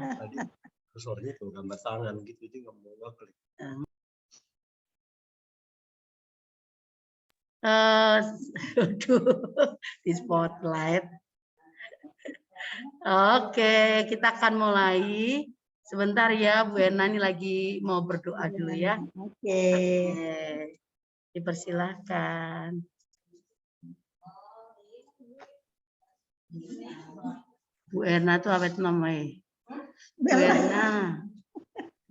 Tadi kursornya tuh gambar tangan gitu, jadi nggak mau ngeklik. Di spotlight. Oke, kita akan mulai. Sebentar ya, Bu Erna ini lagi mau berdoa dulu ya. Oke. Dipersilahkan. Bu Erna tuh apa itu namanya? Bu Erna.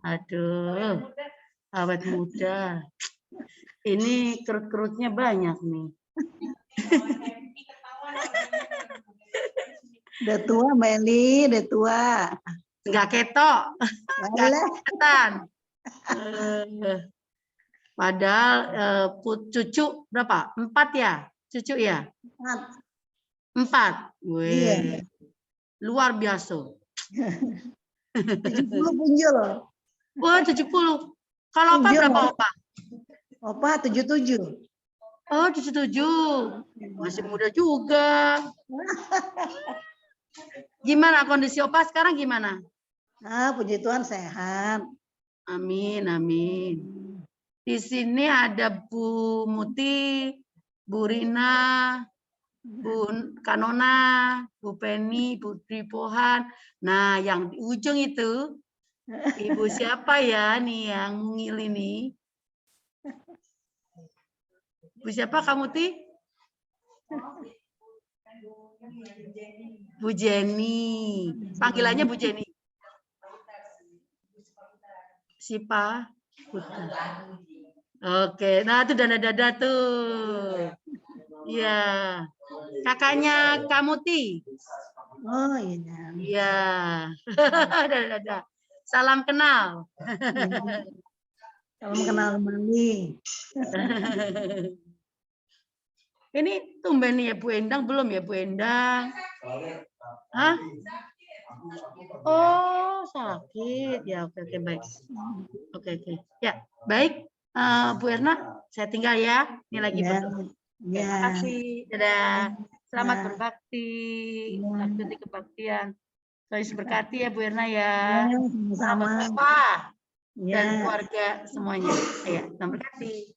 Aduh, awet muda. Ini kerut-kerutnya banyak nih. Udah tua Mbak Eli, udah tua. Enggak ketok. Enggak kelihatan. Padahal cucu berapa? 4 ya? Cucu ya? 4. Wih. Luar biasa. 70 punjul. Wah, 70. Kalau Opa berapa Opa? Opa 77. Oh, 77. Masih muda juga. Gimana kondisi Opa sekarang gimana? Puji Tuhan sehat. Amin, amin. Di sini ada Bu Muti, Bu Rina, Bu Kanona, Bu Penny, Bu Tripohan. Nah, yang di ujung itu, Ibu siapa ya nih yang mungil ini? Bu siapa kamu, Ti? Bu Jenny. Panggilannya Bu Jenny. Sipa Putra. Oke, nah itu dada-dada tuh. Iya. Kakaknya kamu, Ti. Oh iya. Iya. Dada-dada. Salam kenal. Salam kenal kembali. Ini tumben nih ya Bu Endang, belum ya Bu Endang? Hah? Oh, sakit. Ya, oke, baik. Oke. Ya, baik. Bu Erna, saya tinggal ya. Ini lagi berdoa. Terima kasih. Dadah. Selamat berbakti. Mengikuti kebaktian. Tuhan berkati ya Bu Erna ya. Sama. Bapak dan keluarga semuanya. Ya, Tuhan berkati.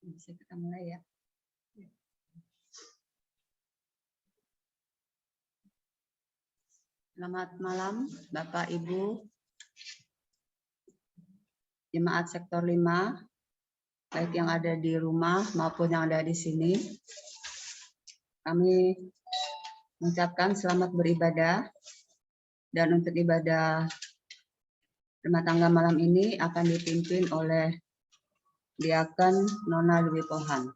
Bisa kita mulai ya. Selamat malam Bapak Ibu. jemaat sektor 5, baik yang ada di rumah maupun yang ada di sini. Kami mengucapkan selamat beribadah, dan untuk ibadah rumah tangga malam ini akan dipimpin oleh Diaken Nona Dwi Pohan.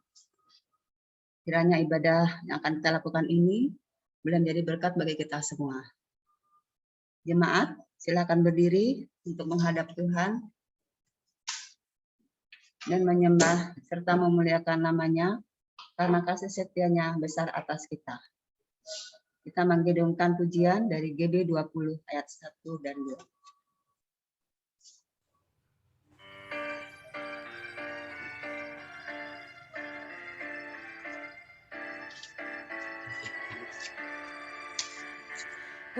Kiranya ibadah yang akan kita lakukan ini boleh menjadi berkat bagi kita semua. Jemaat, silakan berdiri untuk menghadap Tuhan dan menyembah serta memuliakan namanya karena kasih setianya besar atas kita. Kita menggedungkan pujian dari GB 20 ayat 1 dan 2.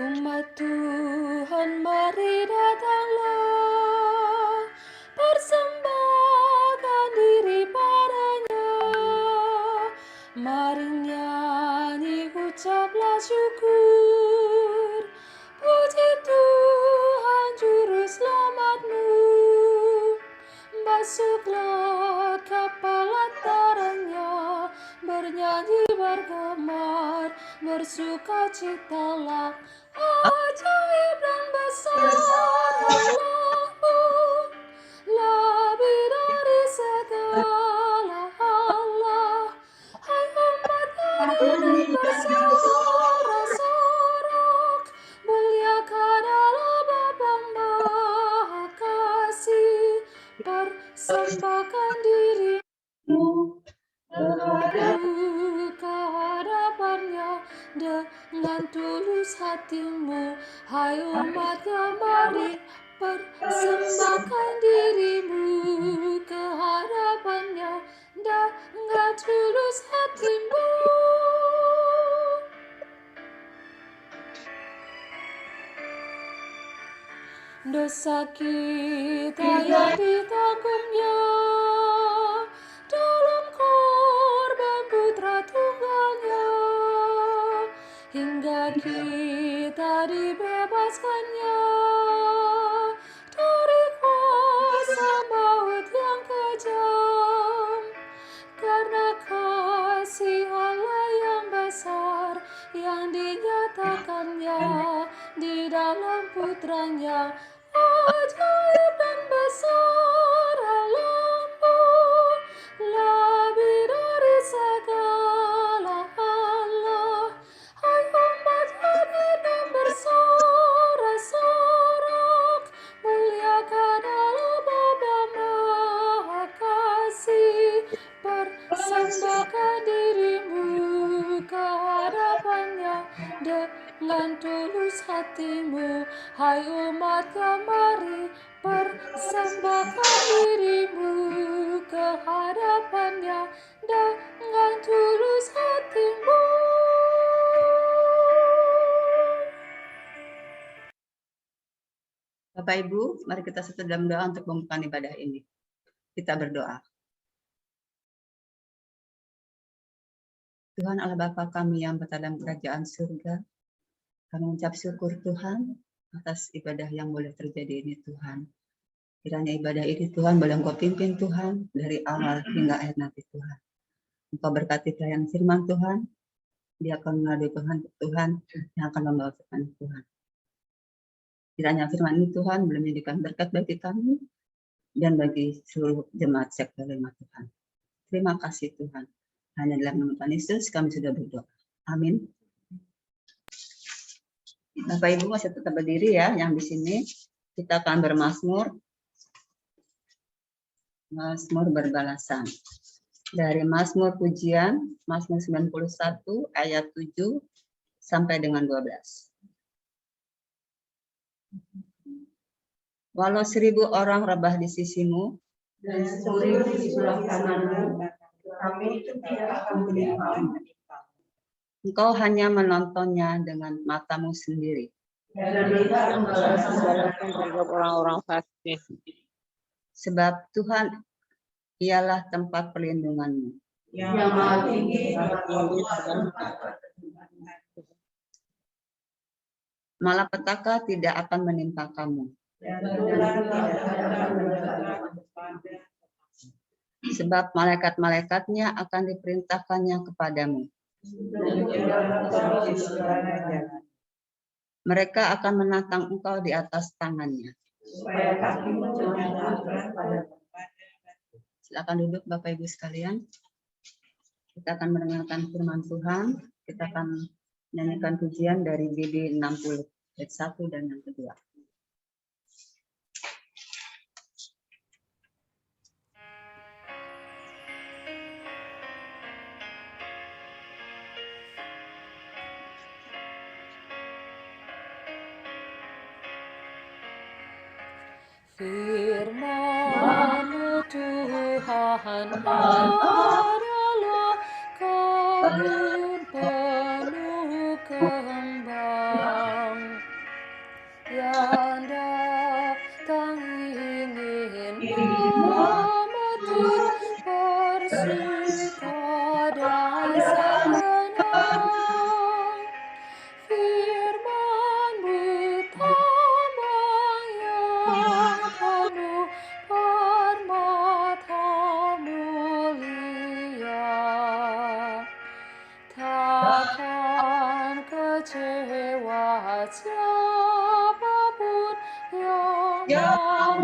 Umat Tuhan, mari datanglah, persembahkan diri padanya. Mari nyanyi, ucaplah syukur, puji Tuhan Juru Selamatmu. Masuklah kapal antaranya, bernyanyi bergemar, bersukacitalah. Ajaib dan besar Allahmu, lebih dari segala Allah. Hai umat yang bersorak-sorak, muliakan Allah Bapa Maha Kasih, persembahkan dirimu kehadapannya dengan tulus hatimu. Hai umatnya, mari persembahkan dirimu kehadapannya dengan tulus hatimu. Dosa kita yang ditanggungnya dalam korban putra tunggalnya, hingga kita dibebaskannya dari kuasa maut yang kejam. Karena kasih Allah yang besar yang dinyatakannya di dalam putranya, ajaib dan besar Allahmu, lebih dari segala Allah. Hai umat yang bersorak-sorak, muliakan Allah Bapa Maha Kasih, persembahkan dirimu kehadapannya dengan tulus hatimu. Hai umatnya, mari persembahkan dirimu kehadapannya dengan tulus hatimu. Bapak Ibu, mari kita satu dalam doa untuk membuka ibadah ini. Kita berdoa. Tuhan Allah Bapa kami yang berada dalam kerajaan surga, kami mengucap syukur Tuhan atas ibadah yang boleh terjadi ini Tuhan. Kiranya ibadah ini Tuhan boleh Engkau pimpin Tuhan dari awal hingga akhir nanti Tuhan. Engkau berkati pelayan firman Tuhan, dia akan melalui Tuhan yang akan membawa firman Tuhan. Kiranya firman ini Tuhan boleh menjadikan berkat bagi kami dan bagi seluruh jemaat sektor 5 Tuhan. Terima kasih Tuhan. Hanya dalam nama Tuhan Yesus kami sudah berdoa. Amin. Bapak Ibu masih tetap berdiri ya, yang di sini kita akan bermazmur. Mazmur berbalasan. Dari Mazmur Pujian, Mazmur 91 ayat 7 sampai dengan 12. Walau 1000 orang rebah di sisimu, Dan 1000 di sebelah kananmu, tetapi itu tidak akan menimpa. engkau hanya menontonnya dengan matamu sendiri. Dan melihat pembalasan terhadap orang-orang fasik. Sebab Tuhan ialah tempat perlindunganmu. yang maha tinggi tempat Malapetaka tidak akan menimpa kamu. Sebab malaikat-malaikatnya akan diperintahkannya kepadamu. Mereka akan menatang engkau di atas tangannya. Silakan duduk Bapak Ibu sekalian. Kita akan mendengarkan firman Tuhan. Kita akan menyanyikan pujian dari BD 60 ayat 1 dan yang kedua. Firman-Mu Tuhan adalah kain penuh kembang yang datang ingin memetik bersuka dan senang. Firman-Mu tambang yang penuh permata mulia, takkan kecewa siapapun yang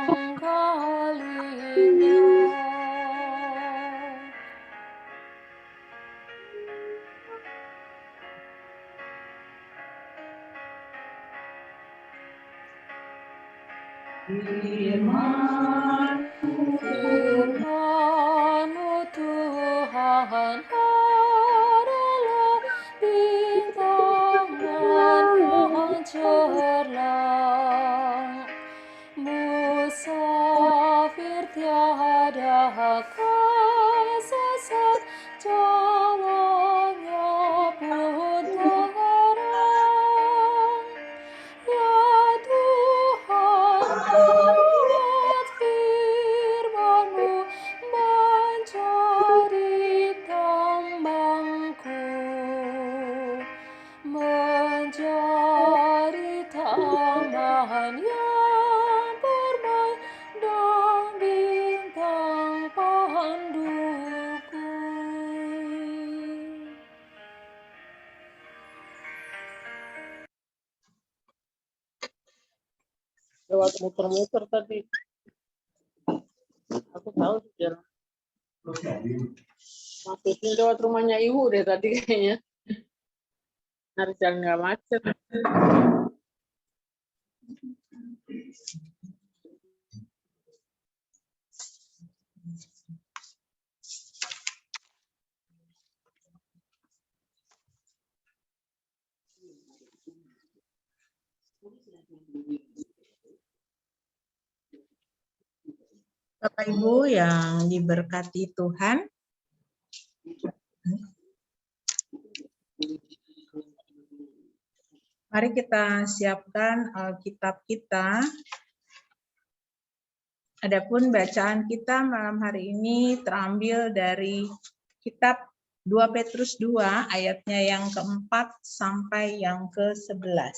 menggalinya. Firman-Mu Tuhan adalah bintang yang cerlang, musafir tiada kesesat, jalannya pun terang. Ya Tuhan, buat firman-Mu menjadi tambangku, menjadi taman yang permai dan bintang panduku. Lewat muter-muter tadi. Aku tahu jalan. Maksudnya lewat rumahnya ibu deh tadi kayaknya. Harus jalan nggak macet. Bapak Ibu yang diberkati Tuhan, mari kita siapkan Alkitab kita. Adapun bacaan kita malam hari ini terambil dari kitab 2 Petrus 2 ayatnya yang keempat sampai yang ke-11.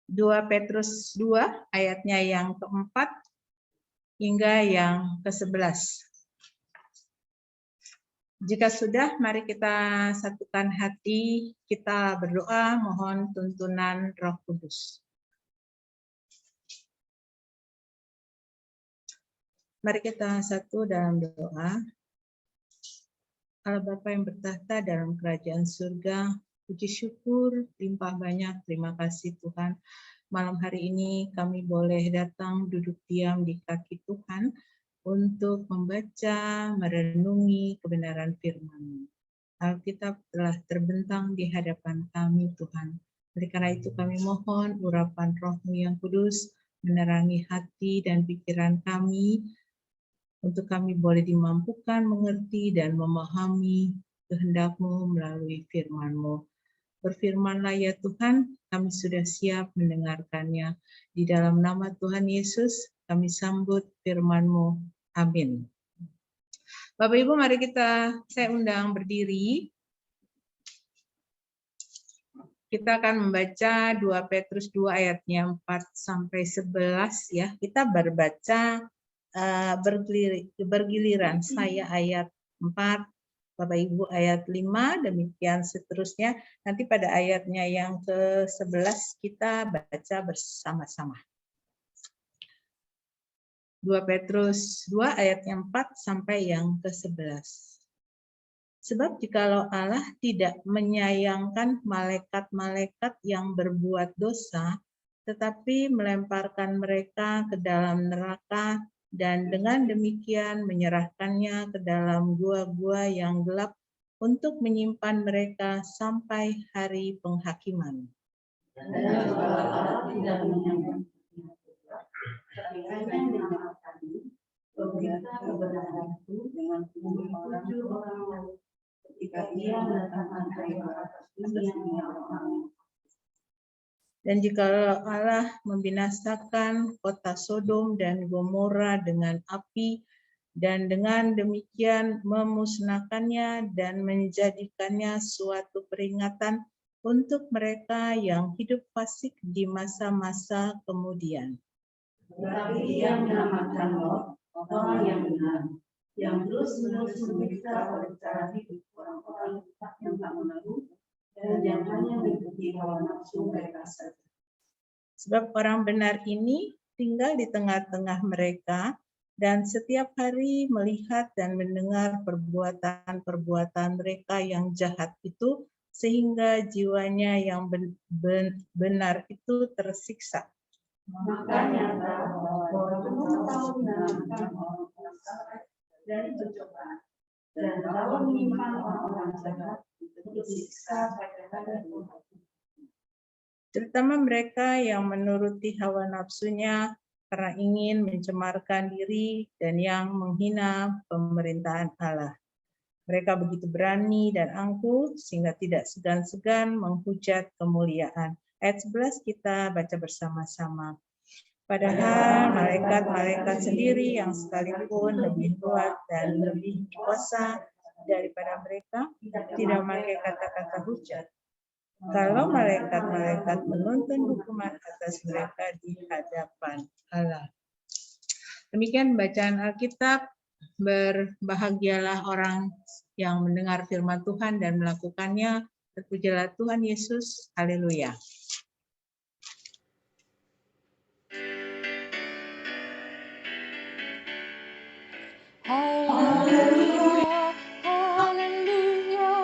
2 Petrus 2 ayatnya yang keempat hingga yang ke-11. Jika sudah, mari kita satukan hati, kita berdoa mohon tuntunan Roh Kudus. Mari kita satu dalam doa. Allah Bapa yang bertahta dalam kerajaan surga, puji syukur, limpah banyak, terima kasih Tuhan. Malam hari ini kami boleh datang duduk diam di kaki Tuhan untuk membaca, merenungi kebenaran firman-Mu. Alkitab telah terbentang di hadapan kami Tuhan. Oleh karena itu kami mohon urapan Roh-Mu yang kudus menerangi hati dan pikiran kami, untuk kami boleh dimampukan mengerti dan memahami kehendak-Mu melalui firman-Mu. Berfirmanlah ya Tuhan, kami sudah siap mendengarkannya. Di dalam nama Tuhan Yesus, kami sambut firman-Mu. Amin. Bapak Ibu, mari saya undang berdiri. Kita akan membaca 2 Petrus 2 ayatnya 4 sampai 11 ya. Kita berbaca bergiliran. Saya ayat 4, Bapak Ibu ayat 5, demikian seterusnya. Nanti pada ayatnya yang ke-11 kita baca bersama-sama. 2 Petrus 2 ayat yang 4 sampai yang ke-11. Sebab jikalau Allah tidak menyayangkan malaikat-malaikat yang berbuat dosa, tetapi melemparkan mereka ke dalam neraka dan dengan demikian menyerahkannya ke dalam gua-gua yang gelap untuk menyimpan mereka sampai hari penghakiman. Dan jika Allah membinasakan kota Sodom dan Gomora dengan api, dan dengan demikian memusnahkannya dan menjadikannya suatu peringatan untuk mereka yang hidup fasik di masa-masa kemudian. Tetapi Ia menyelamatkan Lot, orang yang benar, yang terus-menerus memeriksa pada cara hidup orang-orang yang tak mengaku dan yang hanya mengikuti hawa nafsu mereka saja. Sebab orang benar ini tinggal di tengah-tengah mereka dan setiap hari melihat dan mendengar perbuatan-perbuatan mereka yang jahat itu sehingga jiwanya yang benar itu tersiksa. Makanya orang tahu menenangkan orang-orang salah dari percobaan dan tahu menyimpan orang-orang jahat untuk disiksa pada hari Tuhan. Terutama mereka yang menuruti hawa nafsunya karena ingin mencemarkan diri dan yang menghina pemerintahan Allah. Mereka begitu berani dan angkuh sehingga tidak segan-segan menghujat kemuliaan. Ayat 11 kita baca bersama-sama. Padahal malaikat-malaikat sendiri yang sekalipun lebih kuat dan lebih kuasa daripada mereka tidak memakai kata-kata hujat. Kalau malaikat-malaikat menuntun hukuman atas mereka di hadapan Allah. Demikian bacaan Alkitab. Berbahagialah orang yang mendengar firman Tuhan dan melakukannya. Terpujilah Tuhan Yesus. Haleluya. Haleluya, haleluya,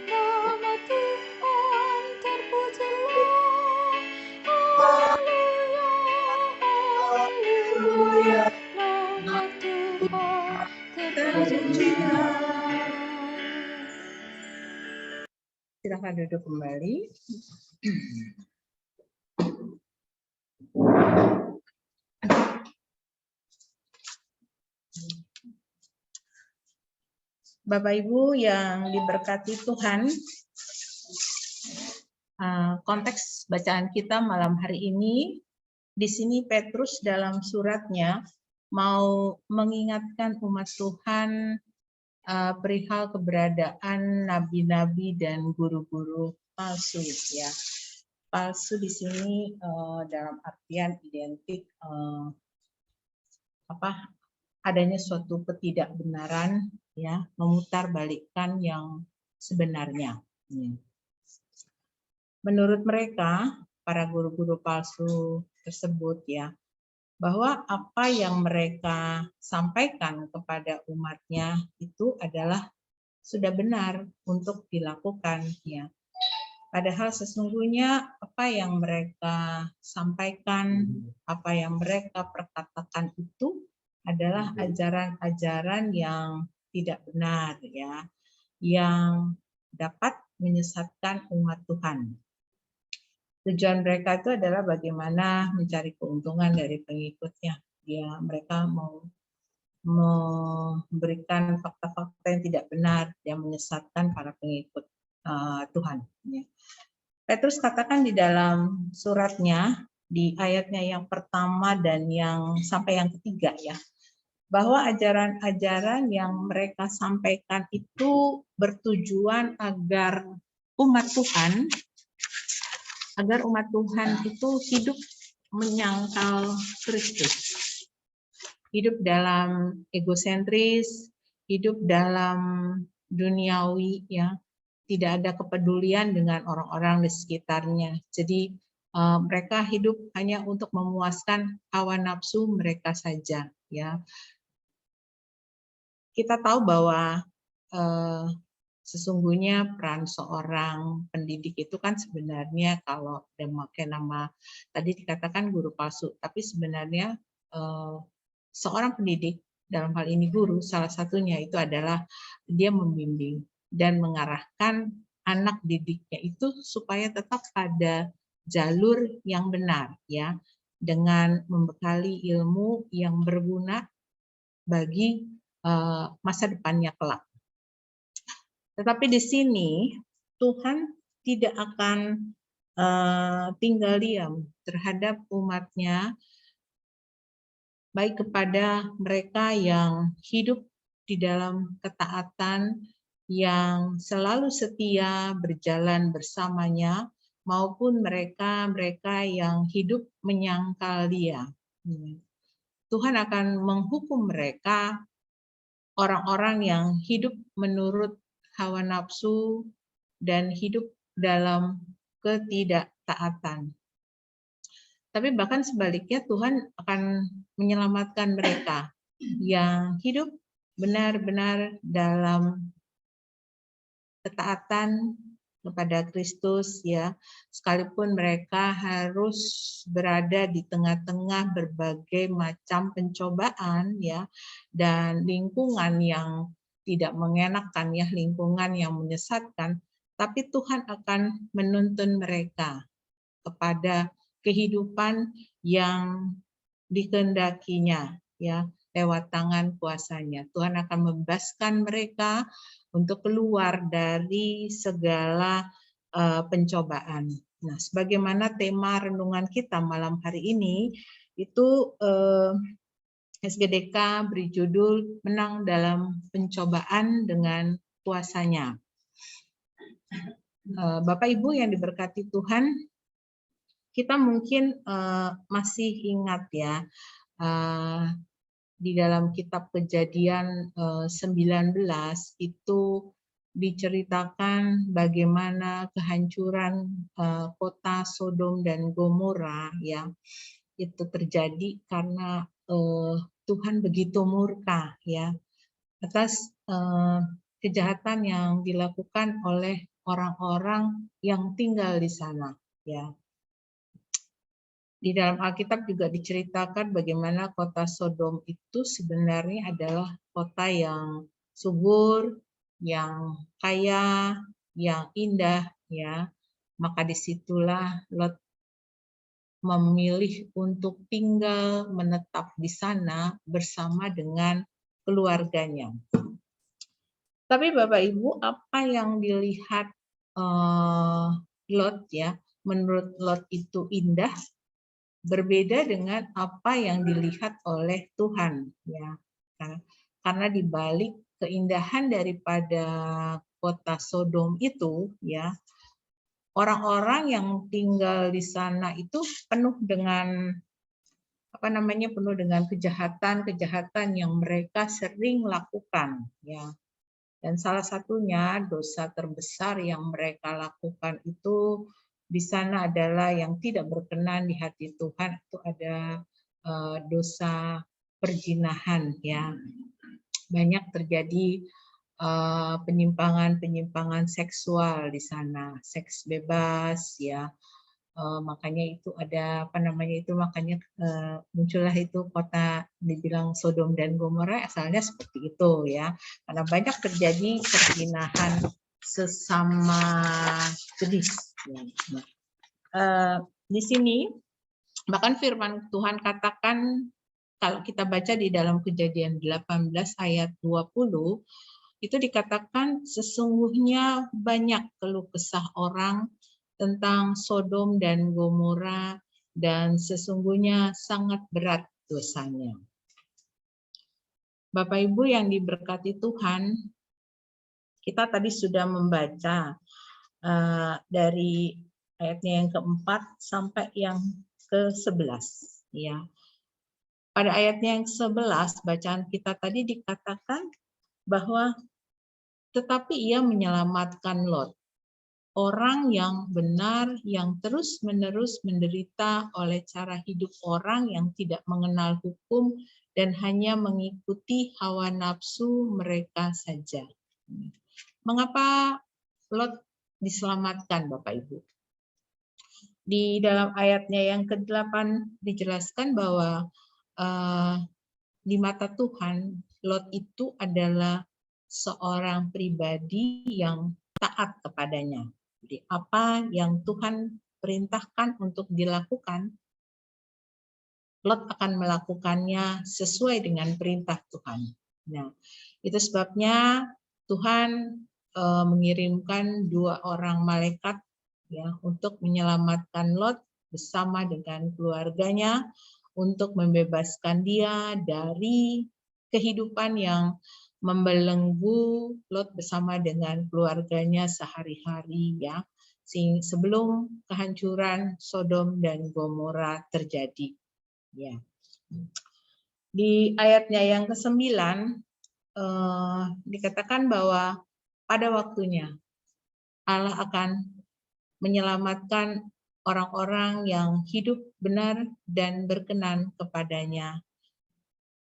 nama Tuhan terpujilah. Haleluya, haleluya, nama Tuhan terpujilah. Silakan duduk kembali. Bapak Ibu yang diberkati Tuhan, konteks bacaan kita malam hari ini, di sini Petrus dalam suratnya mau mengingatkan umat Tuhan perihal keberadaan nabi-nabi dan guru-guru palsu, ya. Palsu di sini dalam artian identik adanya suatu ketidakbenaran, ya, memutarbalikkan yang sebenarnya. Menurut mereka, para guru-guru palsu tersebut, ya, bahwa apa yang mereka sampaikan kepada umatnya itu adalah sudah benar untuk dilakukan, ya. Padahal sesungguhnya apa yang mereka sampaikan, apa yang mereka perkatakan itu adalah ajaran-ajaran yang tidak benar, ya, yang dapat menyesatkan umat Tuhan. Tujuan mereka itu adalah bagaimana mencari keuntungan dari pengikutnya. Ya, mereka mau memberikan fakta-fakta yang tidak benar yang menyesatkan para pengikut Tuhan. Ya. Petrus katakan di dalam suratnya di ayatnya yang pertama dan yang sampai yang ketiga, ya. bahwa ajaran-ajaran yang mereka sampaikan itu bertujuan agar umat Tuhan itu hidup menyangkal Kristus, hidup dalam egosentris, hidup dalam duniawi, ya, tidak ada kepedulian dengan orang-orang di sekitarnya. Jadi mereka hidup hanya untuk memuaskan hawa nafsu mereka saja, ya. Kita tahu bahwa sesungguhnya peran seorang pendidik itu kan sebenarnya, kalau memakai nama tadi dikatakan guru palsu, tapi sebenarnya seorang pendidik, dalam hal ini guru, salah satunya itu adalah dia membimbing dan mengarahkan anak didiknya itu supaya tetap pada jalur yang benar, ya, dengan membekali ilmu yang berguna bagi masa depannya kelak. Tetapi di sini Tuhan tidak akan tinggal diam terhadap umatnya, baik kepada mereka yang hidup di dalam ketaatan, yang selalu setia berjalan bersamanya, maupun mereka yang hidup menyangkal Dia. Tuhan akan menghukum mereka, orang-orang yang hidup menurut hawa nafsu dan hidup dalam ketidaktaatan. Tapi bahkan sebaliknya, Tuhan akan menyelamatkan mereka yang hidup benar-benar dalam ketaatan kepada Kristus, ya, sekalipun mereka harus berada di tengah-tengah berbagai macam pencobaan, ya, dan lingkungan yang tidak mengenakan, ya, lingkungan yang menyesatkan, tapi Tuhan akan menuntun mereka kepada kehidupan yang dikehendakinya, ya, lewat tangan kuasanya. Tuhan akan membebaskan mereka untuk keluar dari segala pencobaan. Nah, sebagaimana tema renungan kita malam hari ini, itu SGDK beri judul Menang dalam Pencobaan dengan Kuasanya. Bapak Ibu yang diberkati Tuhan, kita mungkin masih ingat, ya, di dalam kitab Kejadian 19 itu diceritakan bagaimana kehancuran kota Sodom dan Gomora, ya, itu terjadi karena Tuhan begitu murka, ya, atas kejahatan yang dilakukan oleh orang-orang yang tinggal di sana, ya. Di dalam Alkitab juga diceritakan bagaimana kota Sodom itu sebenarnya adalah kota yang subur, yang kaya, yang indah, ya. Maka disitulah Lot memilih untuk tinggal menetap di sana bersama dengan keluarganya. Tapi Bapak Ibu, apa yang dilihat Lot, ya, menurut Lot itu indah, berbeda dengan apa yang dilihat oleh Tuhan, ya. Karena di balik keindahan daripada kota Sodom itu, ya, orang-orang yang tinggal di sana itu penuh dengan penuh dengan kejahatan yang mereka sering lakukan, ya. Dan salah satunya dosa terbesar yang mereka lakukan itu di sana adalah yang tidak berkenan di hati Tuhan, itu ada dosa perzinahan, ya. Banyak terjadi penyimpangan seksual di sana, seks bebas, ya. Makanya itu ada makanya muncullah itu kota dibilang Sodom dan Gomora, asalnya seperti itu, ya, karena banyak terjadi perzinahan sesama jenis, ya. Di sini bahkan firman Tuhan katakan, kalau kita baca di dalam Kejadian 18 ayat 20, itu dikatakan sesungguhnya banyak keluh kesah orang tentang Sodom dan Gomora, dan sesungguhnya sangat berat dosanya. Bapak Ibu yang diberkati Tuhan, kita tadi sudah membaca dari ayatnya yang keempat sampai yang ke-11. Ya. Pada ayatnya yang 11, bacaan kita tadi dikatakan bahwa tetapi ia menyelamatkan Lot, orang yang benar yang terus-menerus menderita oleh cara hidup orang yang tidak mengenal hukum dan hanya mengikuti hawa nafsu mereka saja. Mengapa Lot diselamatkan, Bapak Ibu? Di dalam ayatnya yang ke-8 dijelaskan bahwa di mata Tuhan, Lot itu adalah seorang pribadi yang taat kepadanya. Jadi apa yang Tuhan perintahkan untuk dilakukan, Lot akan melakukannya sesuai dengan perintah Tuhan. Nah, itu sebabnya Tuhan mengirimkan 2 orang malaikat ya untuk menyelamatkan Lot bersama dengan keluarganya untuk membebaskan dia dari kehidupan yang membelenggu Lot bersama dengan keluarganya sehari-hari ya, sebelum kehancuran Sodom dan Gomora terjadi. Ya. Di ayatnya yang ke-9 dikatakan bahwa pada waktunya Allah akan menyelamatkan orang-orang yang hidup benar dan berkenan kepadanya.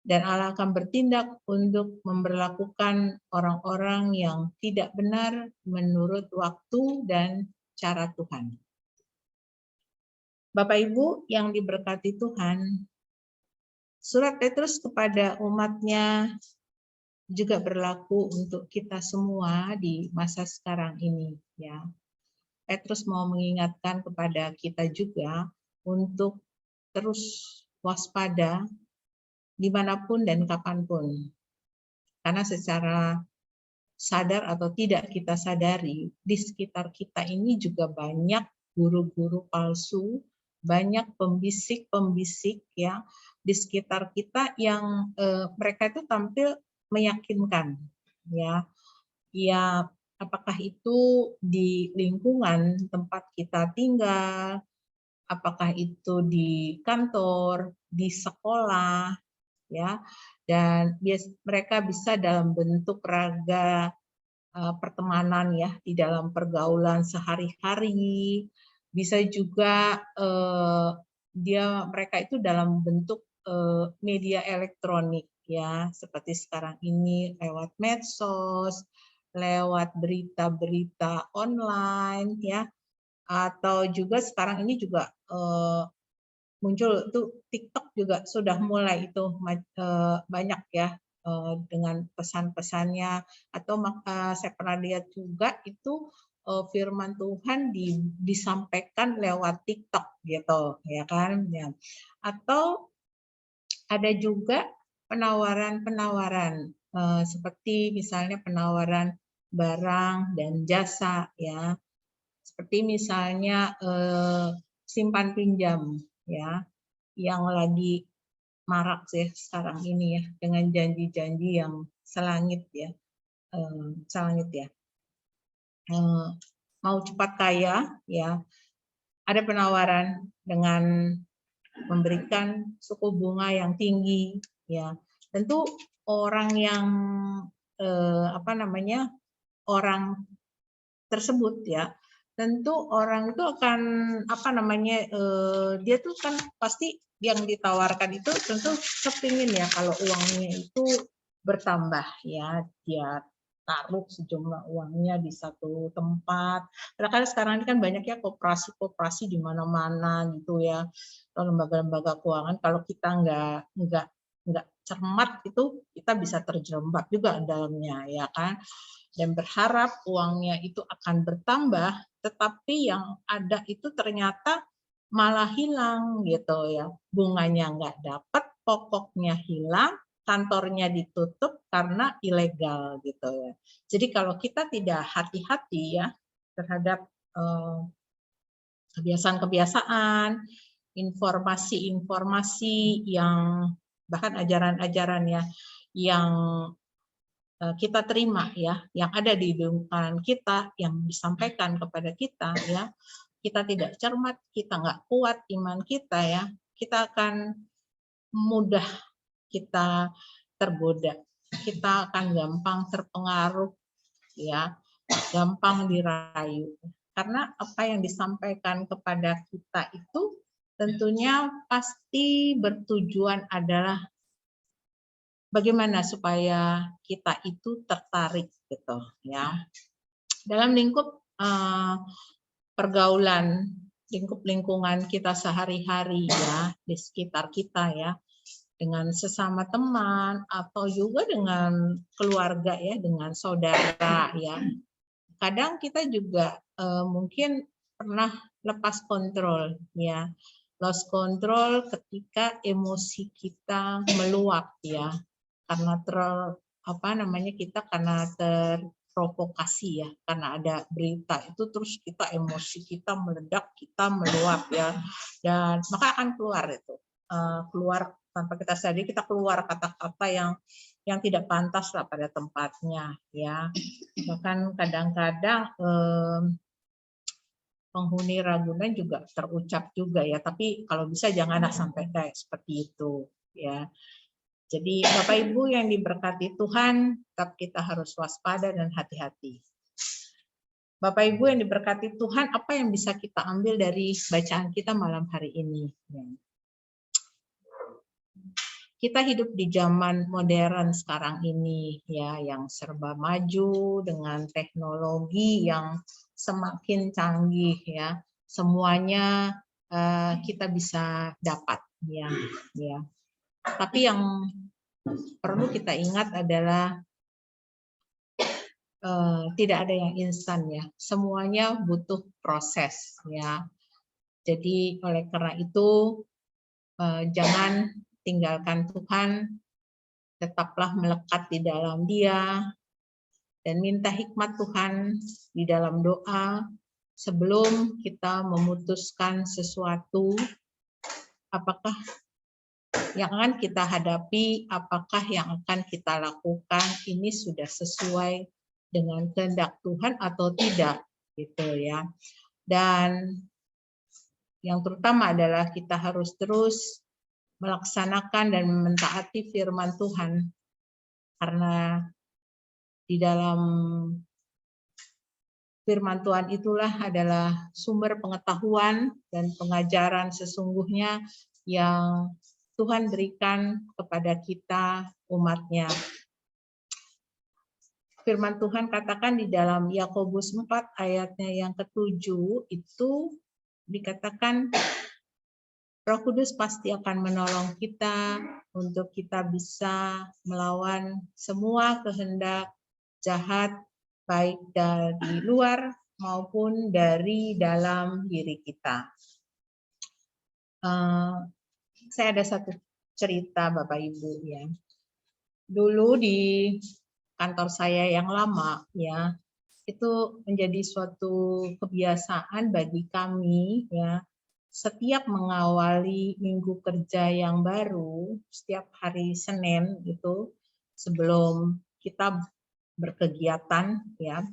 Dan Allah akan bertindak untuk memberlakukan orang-orang yang tidak benar menurut waktu dan cara Tuhan. Bapak Ibu yang diberkati Tuhan, surat Petrus kepada umatnya juga berlaku untuk kita semua di masa sekarang ini. Ya, Petrus mau mengingatkan kepada kita juga untuk terus waspada dimanapun dan kapanpun. Karena secara sadar atau tidak kita sadari, di sekitar kita ini juga banyak guru-guru palsu, banyak pembisik-pembisik ya di sekitar kita yang mereka itu tampil meyakinkan ya. Ya, apakah itu di lingkungan tempat kita tinggal, apakah itu di kantor, di sekolah ya. Dan mereka bisa dalam bentuk raga pertemanan ya, di dalam pergaulan sehari-hari, bisa juga mereka itu dalam bentuk media elektronik ya, seperti sekarang ini lewat medsos, lewat berita-berita online ya, atau juga sekarang ini juga muncul itu TikTok juga sudah mulai itu banyak ya dengan pesan-pesannya, atau saya pernah lihat juga itu firman Tuhan disampaikan lewat TikTok gitu ya kan ya. Atau ada juga penawaran-penawaran seperti misalnya penawaran barang dan jasa ya, seperti misalnya simpan pinjam ya, yang lagi marak sih sekarang ini ya, dengan janji-janji yang selangit ya, mau cepat kaya ya, ada penawaran dengan memberikan suku bunga yang tinggi ya. Tentu orang yang orang tersebut ya, tentu orang itu akan dia tuh kan pasti yang ditawarkan itu tentu kepingin ya kalau uangnya itu bertambah ya, dia taruh sejumlah uangnya di satu tempat. Karena sekarang ini kan banyak ya koperasi di mana-mana gitu ya, lembaga-lembaga keuangan. Kalau kita nggak cermat itu, kita bisa terjerembab juga dalamnya ya kan. Dan berharap uangnya itu akan bertambah, tetapi yang ada itu ternyata malah hilang gitu ya. Bunganya nggak dapat, pokoknya hilang, kantornya ditutup karena ilegal gitu ya. Jadi kalau kita tidak hati-hati ya terhadap kebiasaan-kebiasaan, informasi-informasi yang bahkan ajaran-ajaran ya yang kita terima ya, yang ada di lingkungan kita, yang disampaikan kepada kita ya, kita tidak cermat, kita nggak kuat iman kita ya, kita akan mudah kita tergoda, kita akan gampang terpengaruh ya, gampang dirayu. Karena apa yang disampaikan kepada kita itu tentunya pasti bertujuan adalah bagaimana supaya kita itu tertarik gitu ya. Dalam lingkup pergaulan, lingkup lingkungan kita sehari-hari ya, di sekitar kita ya, dengan sesama teman atau juga dengan keluarga ya, dengan saudara ya. Kadang kita juga mungkin pernah lepas kontrol ya, lost control ketika emosi kita meluap ya, karena kita karena terprovokasi ya, karena ada berita itu terus kita emosi kita meledak, kita meluap ya, dan maka akan keluar itu keluar tanpa kita sadari, kita keluar kata-kata yang tidak pantas lah pada tempatnya ya. Bahkan kadang-kadang penghuni Ragunan juga terucap juga ya, tapi kalau bisa jangan sampai kayak seperti itu ya. Jadi Bapak Ibu yang diberkati Tuhan, tetap kita harus waspada dan hati-hati. Bapak Ibu yang diberkati Tuhan, apa yang bisa kita ambil dari bacaan kita malam hari ini? Kita hidup di zaman modern sekarang ini ya, yang serba maju dengan teknologi yang semakin canggih ya, semuanya kita bisa dapat ya. Tapi yang perlu kita ingat adalah tidak ada yang instan ya, semuanya butuh proses ya. Jadi oleh karena itu jangan tinggalkan Tuhan, tetaplah melekat di dalam Dia, dan minta hikmat Tuhan di dalam doa sebelum kita memutuskan sesuatu, apakah yang akan kita hadapi, apakah yang akan kita lakukan ini sudah sesuai dengan kehendak Tuhan atau tidak, gitu ya. Dan yang terutama adalah kita harus terus melaksanakan dan mentaati firman Tuhan, karena di dalam firman Tuhan itulah adalah sumber pengetahuan dan pengajaran sesungguhnya yang Tuhan berikan kepada kita umat-Nya. Firman Tuhan katakan di dalam Yakobus 4 ayatnya yang ke-7 itu dikatakan Roh Kudus pasti akan menolong kita untuk kita bisa melawan semua kehendak jahat, baik dari luar maupun dari dalam diri kita. Saya ada satu cerita Bapak Ibu ya. Dulu di kantor saya yang lama ya, itu menjadi suatu kebiasaan bagi kami ya. Setiap mengawali minggu kerja yang baru, setiap hari Senin itu sebelum kita berkegiatan ya,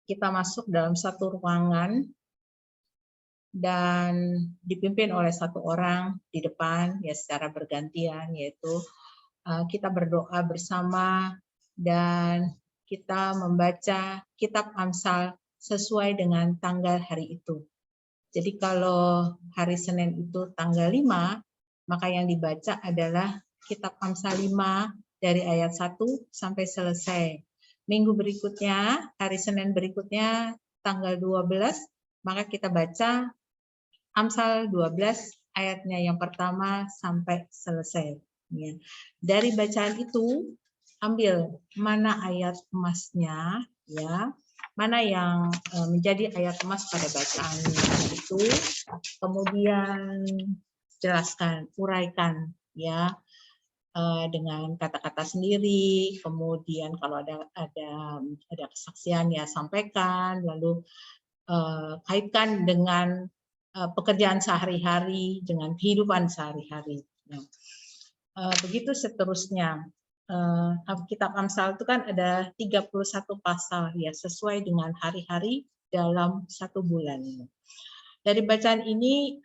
kita masuk dalam satu ruangan dan dipimpin oleh satu orang di depan ya secara bergantian, yaitu kita berdoa bersama dan kita membaca kitab Amsal sesuai dengan tanggal hari itu. Jadi kalau hari Senin itu tanggal 5, maka yang dibaca adalah kitab Amsal 5 dari ayat 1 sampai selesai. Minggu berikutnya, hari Senin berikutnya tanggal 12, maka kita baca Amsal 12 ayatnya yang pertama sampai selesai. Ya. Dari bacaan itu ambil mana ayat emasnya ya. Mana yang menjadi ayat emas pada bacaan itu, kemudian jelaskan, uraikan ya dengan kata-kata sendiri, kemudian kalau ada kesaksian ya sampaikan, lalu kaitkan dengan pekerjaan sehari-hari, dengan kehidupan sehari-hari. Nah, begitu seterusnya. Kitab Amsal itu kan ada 31 pasal ya, sesuai dengan hari-hari dalam satu bulan. Dari bacaan ini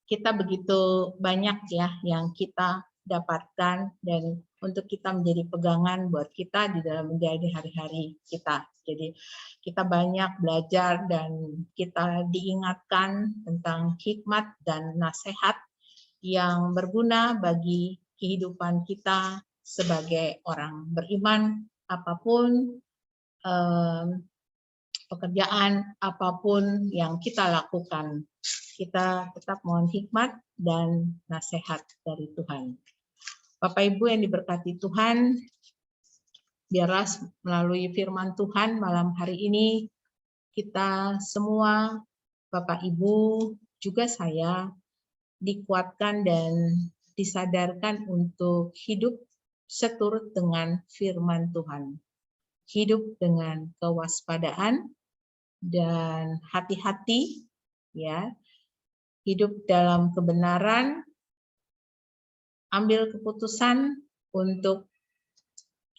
kita begitu banyak ya yang kita dapatkan dan untuk kita menjadi pegangan buat kita di dalam menjalani hari-hari kita. Jadi kita banyak belajar dan kita diingatkan tentang hikmat dan nasihat yang berguna bagi kehidupan kita sebagai orang beriman, apapun pekerjaan, apapun yang kita lakukan. Kita tetap mohon hikmat dan nasihat dari Tuhan. Bapak Ibu yang diberkati Tuhan, biarlah melalui firman Tuhan malam hari ini, kita semua, Bapak Ibu, juga saya, dikuatkan dan disadarkan untuk hidup seturut dengan firman Tuhan. Hidup dengan kewaspadaan dan hati-hati, ya. Hidup dalam kebenaran, ambil keputusan untuk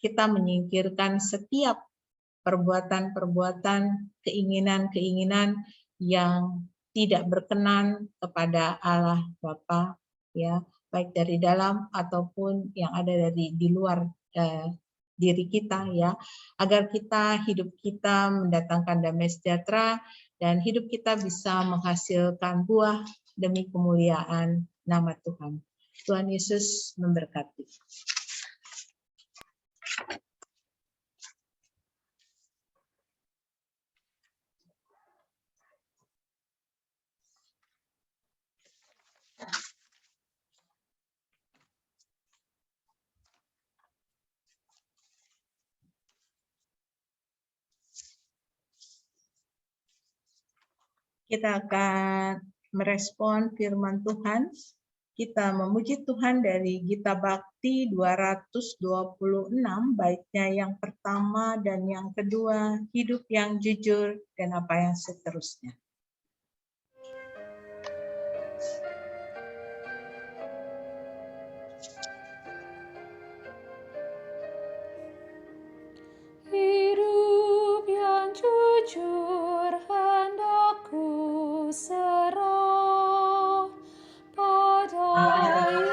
kita menyingkirkan setiap perbuatan-perbuatan, keinginan-keinginan yang tidak berkenan kepada Allah Bapa, ya, baik dari dalam ataupun yang ada di luar diri kita, ya, agar hidup kita mendatangkan damai sejahtera dan hidup kita bisa menghasilkan buah demi kemuliaan nama Tuhan. Tuhan Yesus memberkati. Kita akan merespon firman Tuhan. Kita memuji Tuhan dari Gita Bakti 226, baitnya yang pertama dan yang kedua, hidup yang jujur, dan apa yang seterusnya. Hidup yang jujur hendak ku serah pada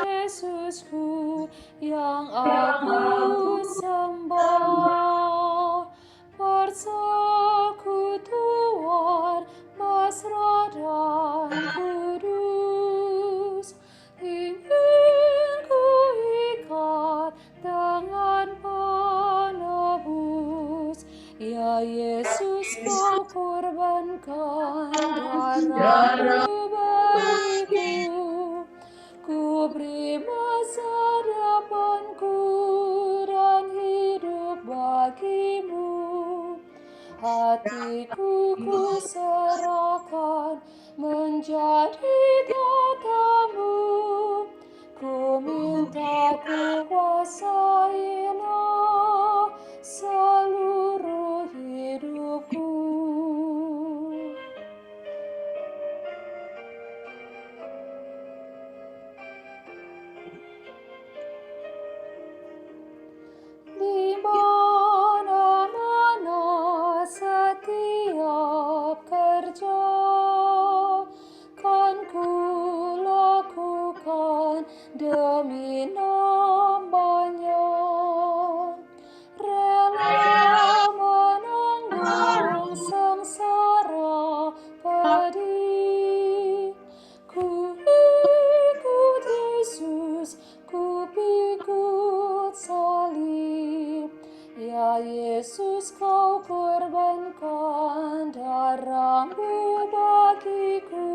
Yesusku yang aku sembah. Persekutuan mesra dan kudus ingin ku ikat dengan penebus. Ya Yesus, kau korbankan darahmu bagiku. Ku beri masa depanku dan hidup bagimu. Hatiku ku serahkan menjadi tatamu. Ku minta kuasailah seluruh hidupku. Di mana-mana setiap kerja kan ku lakukan demi namanya. Rela menanggung sengsara pedih. Ku ikut Yesus, ku pikul salib. Ya Yesus, kau korbankan darahmu bagiku.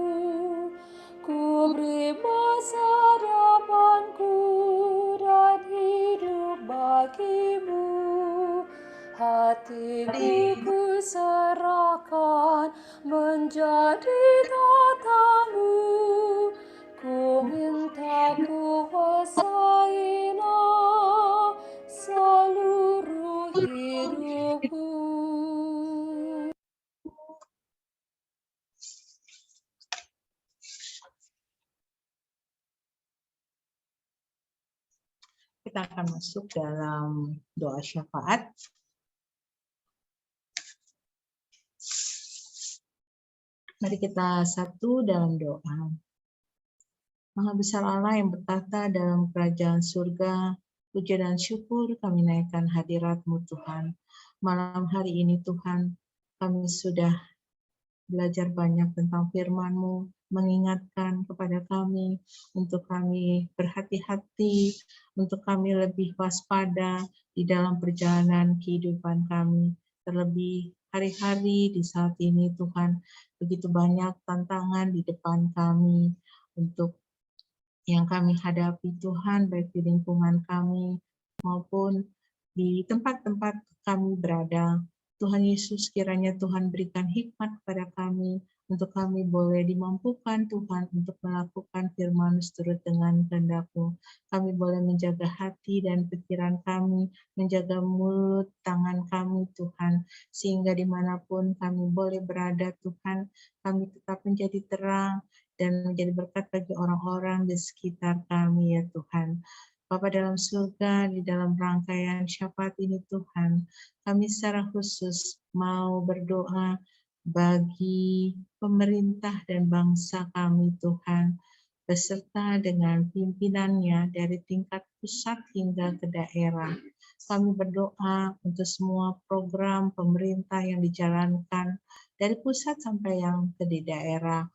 Ku beri masa depanku dan hidup bagimu. Hatiku ku serahkan menjadi tatamu. Ku minta kuasailah seluruh hidupku. kita akan masuk dalam doa syafaat. Mari kita satu dalam doa. Maha besar Allah yang bertahta dalam kerajaan surga, puja dan syukur kami naikkan hadirat-Mu Tuhan. Malam hari ini Tuhan, kami sudah belajar banyak tentang firman-Mu, mengingatkan kepada kami untuk kami berhati-hati, untuk kami lebih waspada di dalam perjalanan kehidupan kami. Terlebih hari-hari di saat ini Tuhan, begitu banyak tantangan di depan kami untuk yang kami hadapi Tuhan, baik di lingkungan kami maupun di tempat-tempat kami berada. Tuhan Yesus, kiranya Tuhan berikan hikmat kepada kami, untuk kami boleh dimampukan Tuhan untuk melakukan firman seturut dengan kehendak-Mu. Kami boleh menjaga hati dan pikiran kami, menjaga mulut, tangan kami Tuhan, sehingga dimanapun kami boleh berada Tuhan, kami tetap menjadi terang dan menjadi berkat bagi orang-orang di sekitar kami ya Tuhan. Bapa dalam surga, di dalam rangkaian syafaat ini Tuhan, kami secara khusus mau berdoa bagi pemerintah dan bangsa kami Tuhan, beserta dengan pimpinannya dari tingkat pusat hingga ke daerah. Kami berdoa untuk semua program pemerintah yang dijalankan dari pusat sampai yang ke di daerah.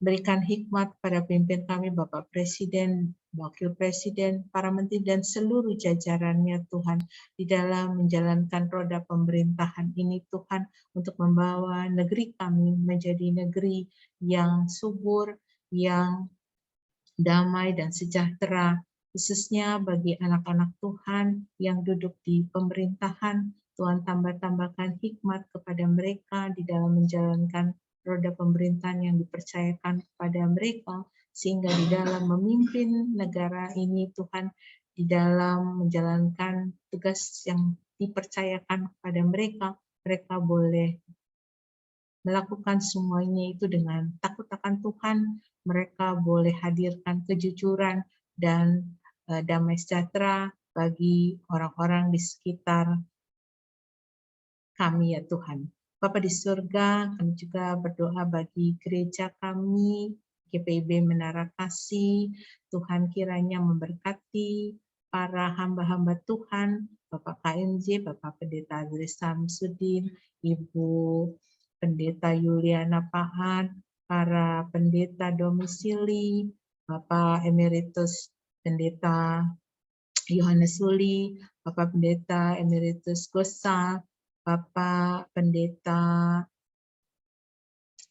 Berikan hikmat pada pimpin kami, Bapak Presiden, Wakil Presiden, para menteri, dan seluruh jajarannya Tuhan, di dalam menjalankan roda pemerintahan ini Tuhan, untuk membawa negeri kami menjadi negeri yang subur, yang damai dan sejahtera, khususnya bagi anak-anak Tuhan yang duduk di pemerintahan. Tuhan tambah-tambahkan hikmat kepada mereka di dalam menjalankan roda pemerintahan yang dipercayakan kepada mereka, sehingga di dalam memimpin negara ini Tuhan, di dalam menjalankan tugas yang dipercayakan kepada mereka, mereka boleh melakukan semuanya itu dengan takut akan Tuhan. Mereka boleh hadirkan kejujuran dan damai sejahtera bagi orang-orang di sekitar kami ya Tuhan. Bapa di surga, kami juga berdoa bagi gereja kami, GPIB Menara Kasih. Tuhan kiranya memberkati para hamba-hamba Tuhan, Bapak KMJ, Bapak Pendeta Adris Samsudin, Ibu Pendeta Yuliana Pahan, para pendeta domisili, Bapak Emeritus Pendeta Yohanes Suli, Bapak Pendeta Emeritus Gosa, Bapak Pendeta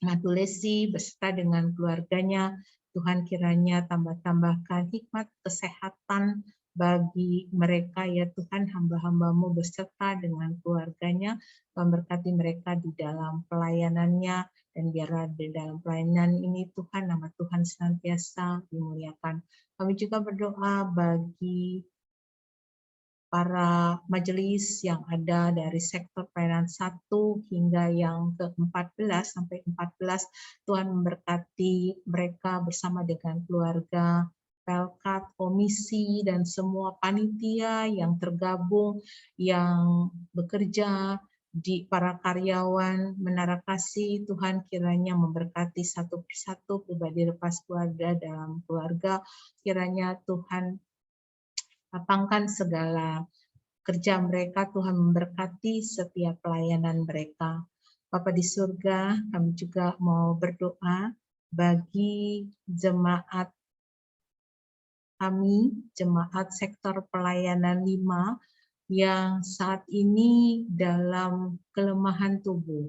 Matulesi beserta dengan keluarganya. Tuhan kiranya tambah-tambahkan hikmat kesehatan bagi mereka ya Tuhan, hamba-hamba-Mu beserta dengan keluarganya, memberkati mereka di dalam pelayanannya, dan biarlah di dalam pelayanan ini Tuhan, nama Tuhan senantiasa dimuliakan. Kami juga berdoa bagi para majelis yang ada dari sektor pelayanan 1 hingga yang ke-14 sampai 14, Tuhan memberkati mereka bersama dengan keluarga, pelkat, komisi, dan semua panitia yang tergabung, yang bekerja, di para karyawan Menara Kasih. Tuhan kiranya memberkati satu persatu pribadi lepas keluarga dalam keluarga. Kiranya Tuhan lapangkan segala kerja mereka, Tuhan memberkati setiap pelayanan mereka. Bapa di surga, kami juga mau berdoa bagi jemaat kami, jemaat sektor pelayanan 5 yang saat ini dalam kelemahan tubuh.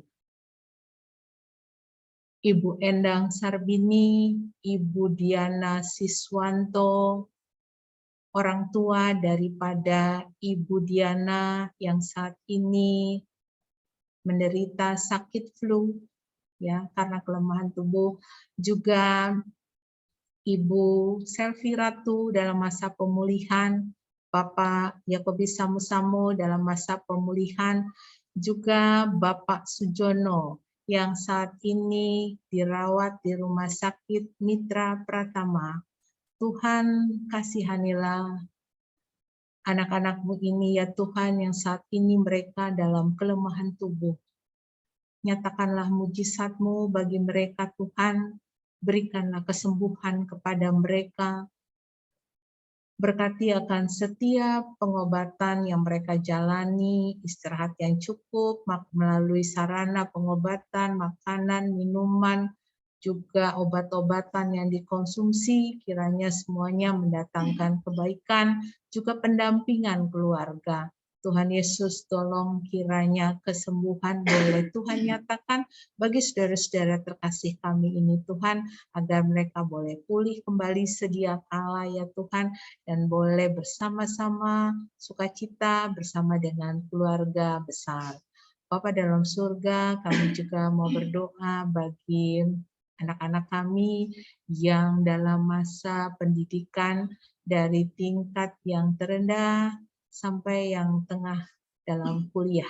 Ibu Endang Sarbini, Ibu Diana Siswanto, orang tua daripada Ibu Diana yang saat ini menderita sakit flu ya karena kelemahan tubuh, juga Ibu Selvi Ratu dalam masa pemulihan, Bapak Yakobus Samu-Samu dalam masa pemulihan, juga Bapak Sujono yang saat ini dirawat di Rumah Sakit Mitra Pratama. Tuhan kasihanilah anak-anak-Mu ini ya Tuhan yang saat ini mereka dalam kelemahan tubuh. Nyatakanlah mujizat-Mu bagi mereka Tuhan, berikanlah kesembuhan kepada mereka, berkati akan setiap pengobatan yang mereka jalani, istirahat yang cukup melalui sarana pengobatan, makanan, minuman, juga obat-obatan yang dikonsumsi, kiranya semuanya mendatangkan kebaikan, juga pendampingan keluarga. Tuhan Yesus, tolong kiranya kesembuhan boleh Tuhan nyatakan bagi saudara-saudara terkasih kami ini Tuhan, agar mereka boleh pulih kembali sedia kala ya Tuhan, dan boleh bersama-sama sukacita bersama dengan keluarga besar. Bapa dalam surga, kami juga mau berdoa bagi anak-anak kami yang dalam masa pendidikan dari tingkat yang terendah sampai yang tengah dalam kuliah.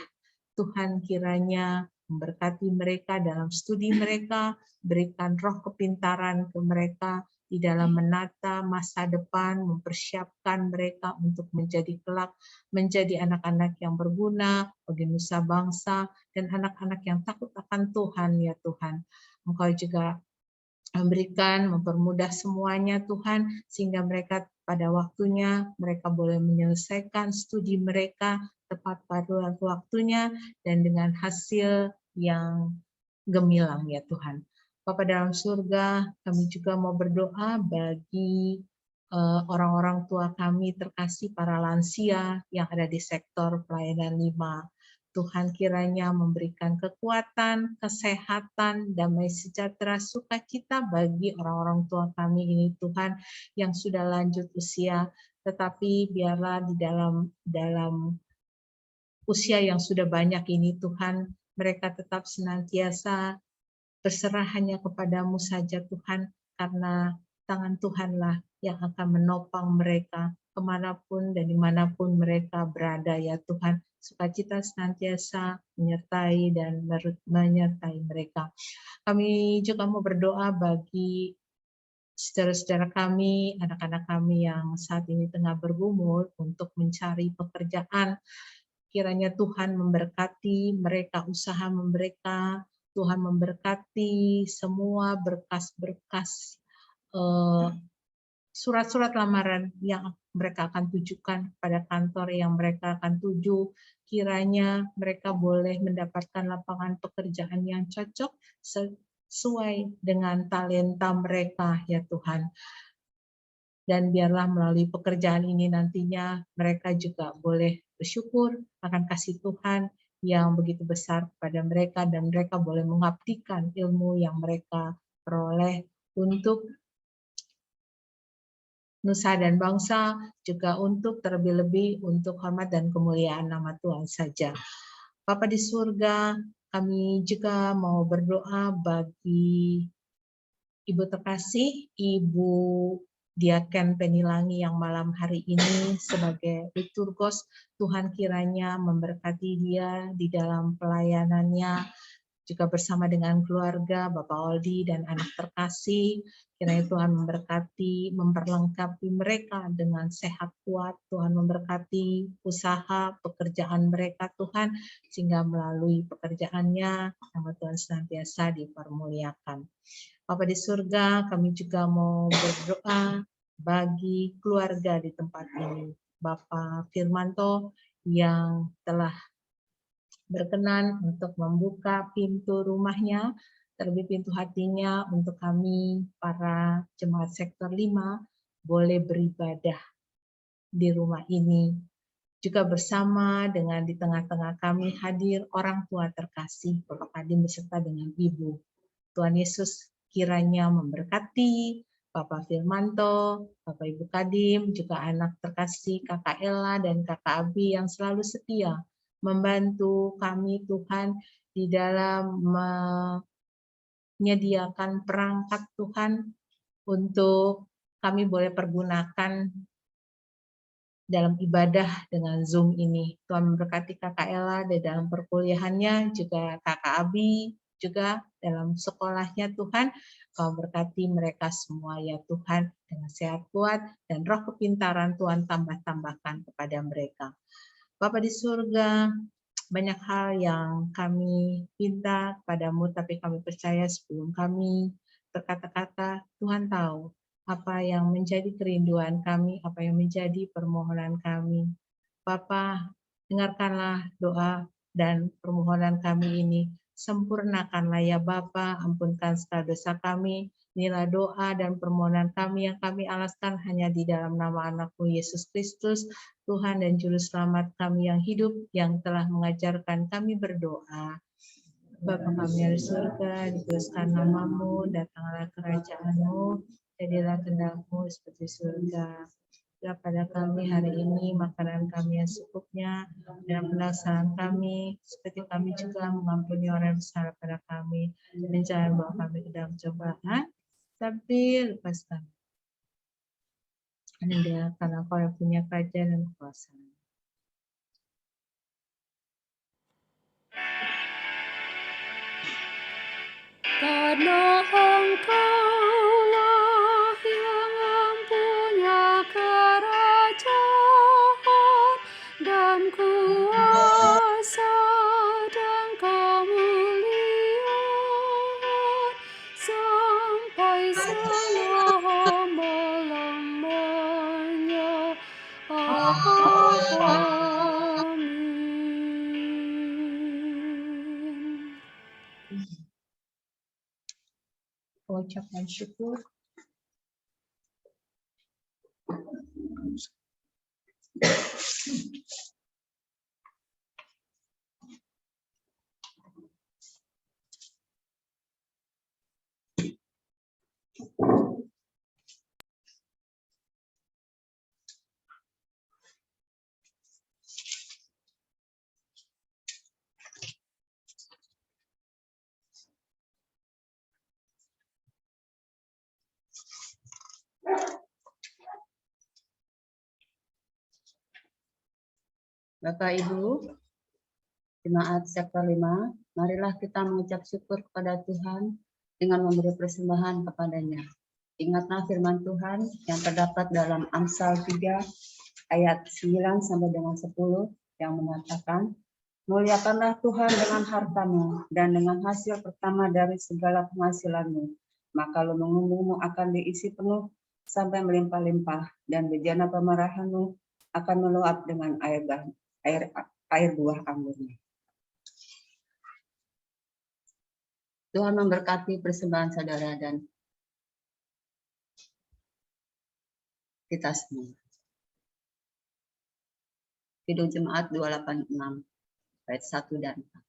Tuhan kiranya memberkati mereka dalam studi mereka, berikan roh kepintaran ke mereka di dalam menata masa depan, mempersiapkan mereka untuk menjadi kelak, menjadi anak-anak yang berguna bagi nusa bangsa, dan anak-anak yang takut akan Tuhan ya Tuhan. Engkau juga memberikan, mempermudah semuanya Tuhan, sehingga mereka pada waktunya mereka boleh menyelesaikan studi mereka tepat pada waktunya dan dengan hasil yang gemilang ya Tuhan. Bapa dalam surga, kami juga mau berdoa bagi orang-orang tua kami terkasih, para lansia yang ada di sektor pelayanan 5. Tuhan kiranya memberikan kekuatan, kesehatan, damai sejahtera, sukacita bagi orang-orang tua kami ini Tuhan yang sudah lanjut usia, tetapi biarlah di dalam usia yang sudah banyak ini Tuhan, mereka tetap senantiasa berserah hanya kepadamu saja Tuhan, karena tangan Tuhanlah yang akan menopang mereka kemanapun dan dimanapun mereka berada ya Tuhan. Sukacita senantiasa menyertai dan menyertai mereka. Kami juga mau berdoa bagi saudara-saudara kami, anak-anak kami yang saat ini tengah bergumul untuk mencari pekerjaan. Kiranya Tuhan memberkati mereka, usaha mereka, Tuhan memberkati semua berkas-berkas surat-surat lamaran yang mereka akan tujukan pada kantor yang mereka akan tuju. Kiranya mereka boleh mendapatkan lapangan pekerjaan yang cocok sesuai dengan talenta mereka ya Tuhan. Dan biarlah melalui pekerjaan ini nantinya mereka juga boleh bersyukur akan kasih Tuhan yang begitu besar pada mereka, dan mereka boleh mengabdikan ilmu yang mereka peroleh untuk nusa dan bangsa, juga untuk terlebih-lebih untuk hormat dan kemuliaan nama Tuhan saja. Bapa di surga, kami juga mau berdoa bagi Ibu terkasih, Ibu Diaken Penilangi yang malam hari ini sebagai liturgos. Tuhan kiranya memberkati dia di dalam pelayanannya, juga bersama dengan keluarga, Bapak Oldi dan anak terkasih. Kiranya Tuhan memberkati, memperlengkapi mereka dengan sehat kuat. Tuhan memberkati usaha, pekerjaan mereka Tuhan, sehingga melalui pekerjaannya, nama Tuhan senantiasa dipermuliakan. Bapa di surga, kami juga mau berdoa bagi keluarga di tempat ini. Bapak Firmanto yang telah berkenan untuk membuka pintu rumahnya, terlebih pintu hatinya untuk kami para jemaat sektor 5 boleh beribadah di rumah ini. Juga bersama dengan di tengah-tengah kami hadir orang tua terkasih, Bapak Kadim beserta dengan Ibu. Tuhan Yesus kiranya memberkati Bapak Firmanto, Bapak Ibu Kadim, juga anak terkasih Kakak Ella dan Kakak Abi yang selalu setia membantu kami Tuhan di dalam menyediakan perangkat Tuhan untuk kami boleh pergunakan dalam ibadah dengan Zoom ini. Tuhan memberkati Kakak Ella di dalam perkuliahannya, juga Kakak Abi, juga dalam sekolahnya Tuhan. Kau berkati mereka semua ya Tuhan, dengan sehat kuat dan roh kepintaran Tuhan tambah-tambahkan kepada mereka. Bapa di surga, banyak hal yang kami minta kepadamu, tapi kami percaya sebelum kami berkata-kata, Tuhan tahu apa yang menjadi kerinduan kami, apa yang menjadi permohonan kami. Bapa, dengarkanlah doa dan permohonan kami ini. Sempurnakanlah ya Bapa, ampunkan segala dosa kami. Inilah doa dan permohonan kami yang kami alaskan hanya di dalam nama anakmu Yesus Kristus, Tuhan dan Juru Selamat kami yang hidup, yang telah mengajarkan kami berdoa. Bapa kami yang di surga, dikuduskan namamu, datanglah kerajaanmu, jadilah kehendak-Mu seperti surga. Berilah pada kami hari ini makanan kami yang secukupnya, dan pelaksanaan kami, seperti kami juga mengampuni orang yang bersalah pada kami. Dan jangan bawa kami ke dalam cobaan, tapi lepas kami. Karena Kau yang punya kerajaan dan kuasa. Karena Engkaulah yang mempunyai kerajaan dan kuasa dan kemuliaan sampai selama-lamanya. Amin. Ucapkan syukur. Bapak Ibu, jemaat sektor 5, marilah kita mengucap syukur kepada Tuhan dengan memberi persembahan kepadanya. Ingatlah firman Tuhan yang terdapat dalam Amsal 3 ayat 9 sampai dengan 10 yang mengatakan, muliakanlah Tuhan dengan hartamu dan dengan hasil pertama dari segala penghasilanmu, maka lumbung-lumbungmu akan diisi penuh sampai melimpah-limpah, dan bejana pemerahanmu akan meluap dengan air buah anggurnya. Tuhan memberkati persembahan saudara dan kita semua. Kidung Jemaat 286 ayat 1 dan 4.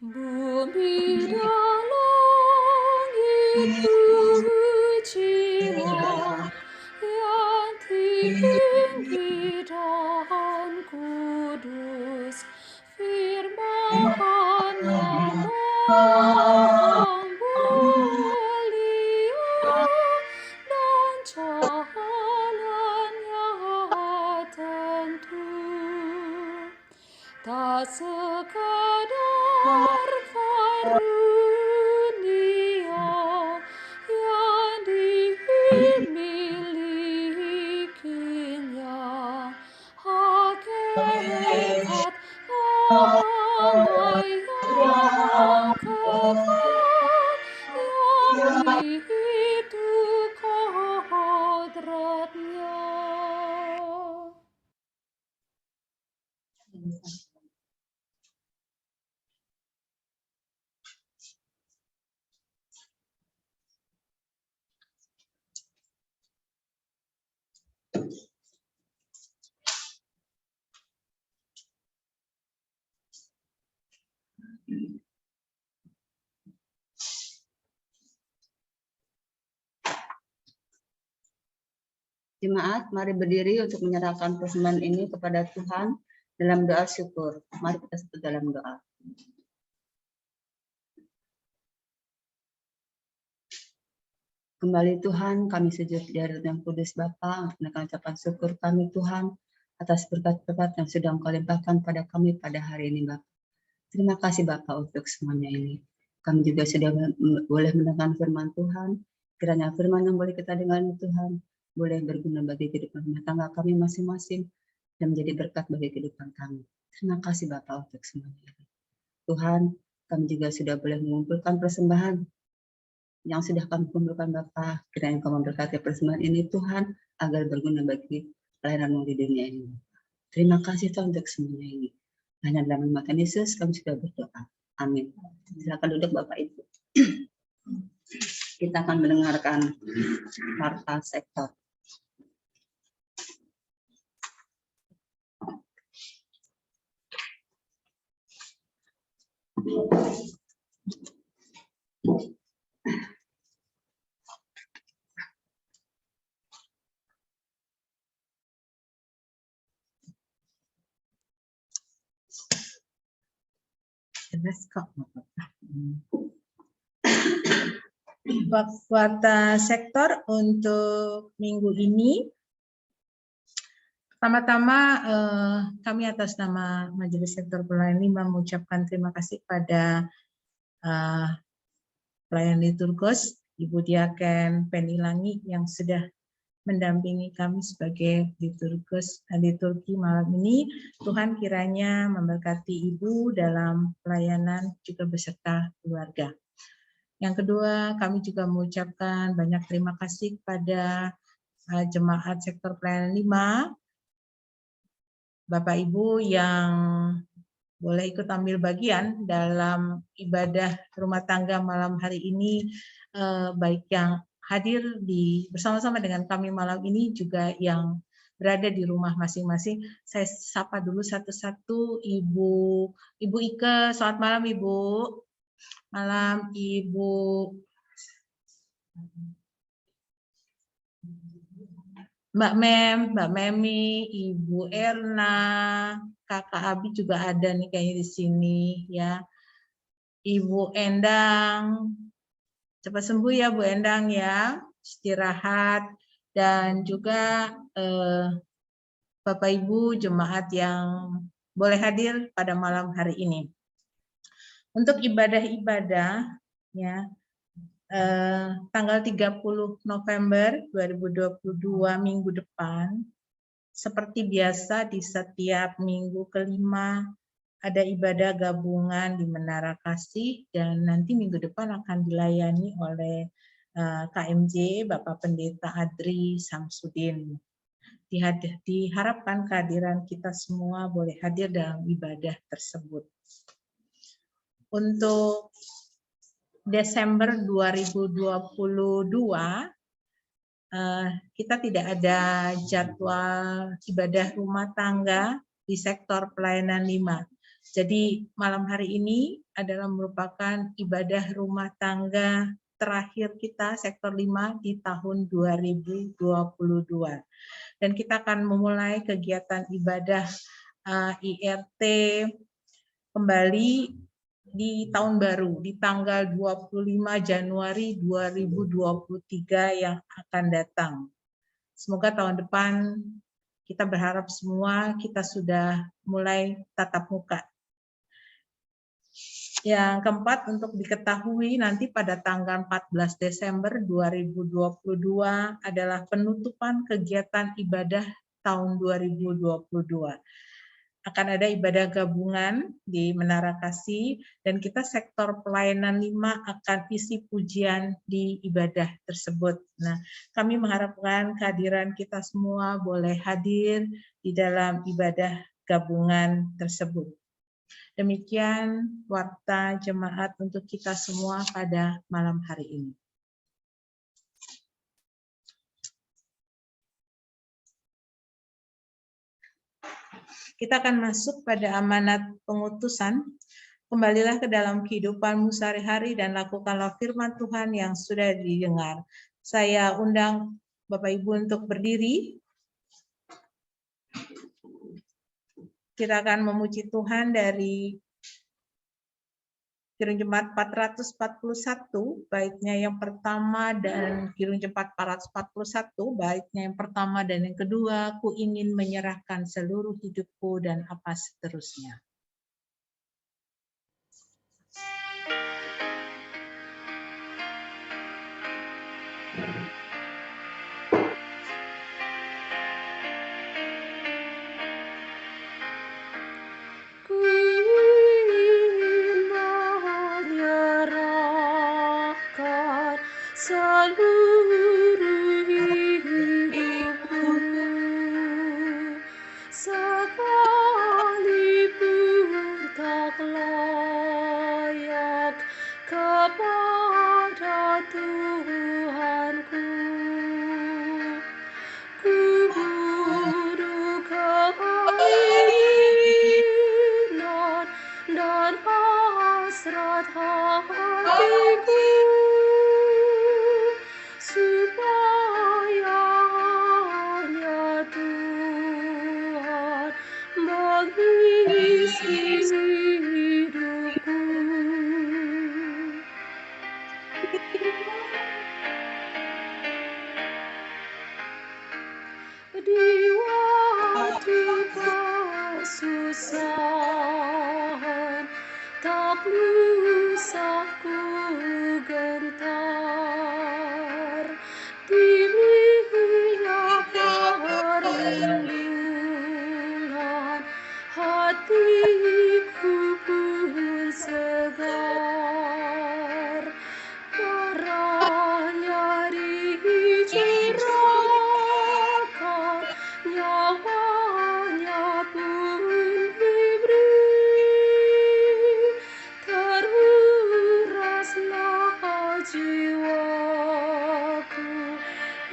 Bumi dan langit pujilah yang tinggi dan kudus, firman-Nya Maha mulia dan jalannya tentu. Tak sekadar karunia yang dimilikinya, hakikat Allah yang kekal, yang itu kodratnya. Jemaat, mari berdiri untuk menyerahkan persembahan ini kepada Tuhan dalam doa syukur. Mari kita sebut dalam doa. Kembali Tuhan, kami sujud di hadirat yang kudus Bapa, menaikkan ucapan syukur kami Tuhan, atas berkat-berkat yang sudah Engkau limpahkan pada kami pada hari ini Bapa. Terima kasih Bapa untuk semuanya ini. Kami juga sudah boleh mendengar firman Tuhan, kiranya firman yang boleh kita dengar Tuhan, boleh berguna bagi kehidupan rumah tangga kami masing-masing, dan menjadi berkat bagi kehidupan kami. Terima kasih Bapa untuk semuanya ini. Tuhan, kami juga sudah boleh mengumpulkan persembahan yang sudah kami kumpulkan Bapa, kiranya Engkau memberkati persembahan ini Tuhan, agar berguna bagi pelayanan di dunia ini. Terima kasih Tuhan untuk semuanya ini. Hanya dalam nama Tuhan Yesus kami sudah berdoa. Amin. Silakan duduk Bapak Ibu. Kita akan mendengarkan warta sektor. Warta sektor untuk minggu ini. Pertama-tama kami atas nama Majelis Sektor Pelayanan 5 mengucapkan terima kasih pada pelayan liturgos Ibu Diaken Penilangi yang sudah mendampingi kami sebagai liturgi malam ini. Tuhan kiranya memberkati Ibu dalam pelayanan juga beserta keluarga. Yang kedua, kami juga mengucapkan banyak terima kasih kepada jemaat sektor pelayanan 5, Bapak Ibu yang boleh ikut ambil bagian dalam ibadah rumah tangga malam hari ini, baik yang hadir bersama-sama dengan kami malam ini juga yang berada di rumah masing-masing. Saya sapa dulu satu-satu Ibu Ike. Selamat malam Ibu. Malam Ibu Mbak Mbak Memi, Ibu Erna, Kakak Abi juga ada nih kayaknya di sini ya. Ibu Endang, cepat sembuh ya Bu Endang ya, istirahat, dan juga Bapak Ibu jemaat yang boleh hadir pada malam hari ini. Untuk ibadah-ibadah ya, tanggal 30 November 2022 minggu depan, seperti biasa di setiap minggu kelima ada ibadah gabungan di Menara Kasih, dan nanti minggu depan akan dilayani oleh KMJ Bapak Pendeta Adri Samsudin. Diharapkan kehadiran kita semua boleh hadir dalam ibadah tersebut. Untuk Desember 2022 kita tidak ada jadwal ibadah rumah tangga di sektor pelayanan 5. Jadi malam hari ini adalah merupakan ibadah rumah tangga terakhir kita sektor 5 di tahun 2022. Dan kita akan memulai kegiatan ibadah IRT kembali di tahun baru, di tanggal 25 Januari 2023 yang akan datang. Semoga tahun depan kita berharap semua kita sudah mulai tatap muka. Yang keempat, untuk diketahui nanti pada tanggal 14 Desember 2022 adalah penutupan kegiatan ibadah tahun 2022. Akan ada ibadah gabungan di Menara Kasih, dan kita sektor pelayanan 5 akan isi pujian di ibadah tersebut. Nah, kami mengharapkan kehadiran kita semua boleh hadir di dalam ibadah gabungan tersebut. Demikian warta jemaat untuk kita semua pada malam hari ini. Kita akan masuk pada amanat pengutusan. Kembalilah ke dalam kehidupanmu sehari-hari dan lakukanlah firman Tuhan yang sudah didengar. Saya undang Bapak Ibu untuk berdiri. Kita akan memuji Tuhan dari Kirung Jemaat 441, baiknya yang pertama dan Kirung Jemaat 441, baiknya yang pertama dan yang kedua, ku ingin menyerahkan seluruh hidupku dan apa seterusnya. Ku ingin menyerahkan seluruh hidupku, sekalipun tak layak kepada Tuhanku. Ku butuh keinginan dan hasrat hatiku, supaya hanya Tuhan mengisi hidupku. Di waktu kesusahan, tak usah ku gentar. Di minyak perlindungan, hatiku pun segar. Darahnya dicurahkan, nyawanya pun diberi, teruraslah jiwaku,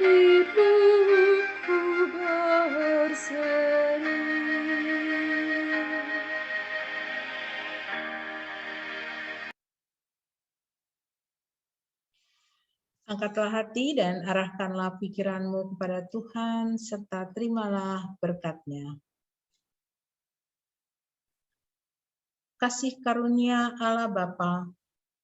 hidupku berseri. Angkatlah hati dan arahkanlah pikiranmu kepada Tuhan, serta terimalah berkat-Nya. Kasih karunia Allah Bapa,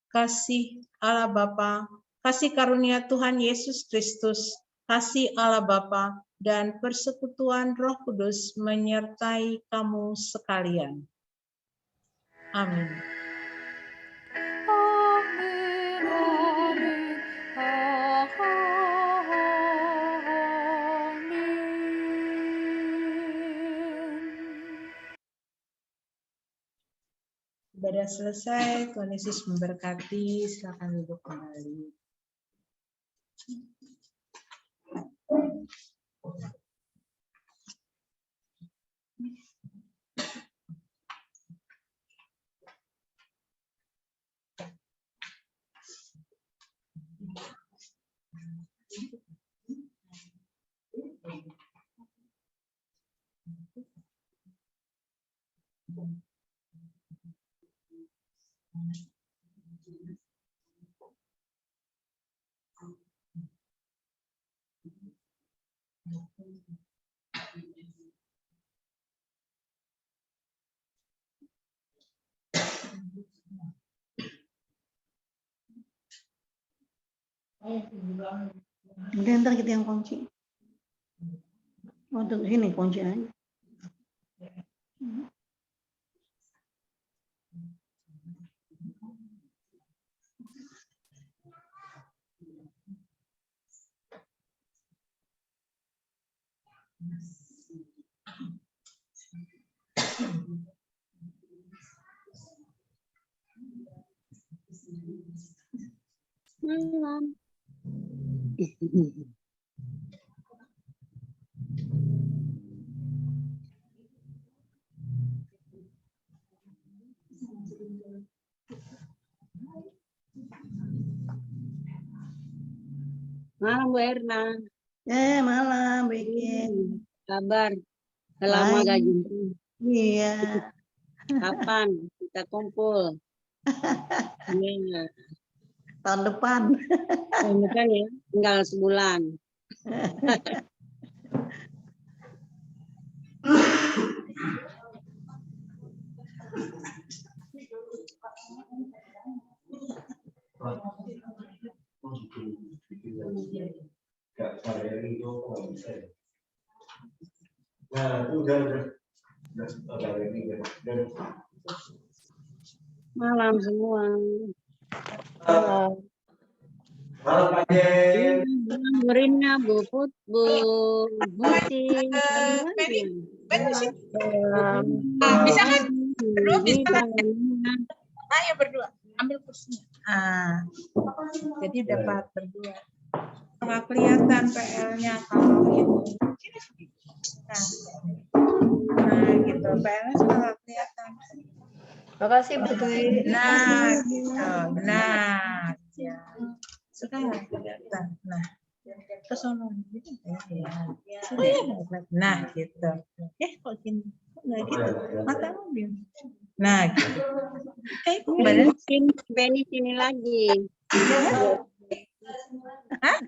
kasih Allah Bapa, kasih karunia Tuhan Yesus Kristus, kasih Allah Bapa, dan persekutuan Roh Kudus menyertai kamu sekalian. Amin. Amin, amin, amin. Ibadah selesai, Tuhan Yesus memberkati, silakan duduk kembali. Udah ntar kita yang kunci. Untuk sini kunci aja. Malam Bu Erna, Malam, bikin. kabar? Lama Baik. gak jumpa. Iya. Kapan kita kumpul? Iya, Tahun depan. tahun depan ya, tinggal sebulan. Nah, itu udah. Malam semua. Malam Pak Jen. Bu Rina, Bu Put, Bu Buti, Bisa kan? Berdua bisa. Ayo berdua, ambil kursinya. Jadi dapat berdua. Nggak kelihatan PL-nya kalau ini. Nah, gitu. PL-nya nggak kelihatan. Makasih Bu Dwi. Nah, gitu. Nah, ya. Sekarang kelihatan. Nah, ke sono gitu ya. Nah, gitu. Kok gini? Kok nggak gitu? Matamu biar. Nah, gitu. Badan Beni sini lagi. Hah?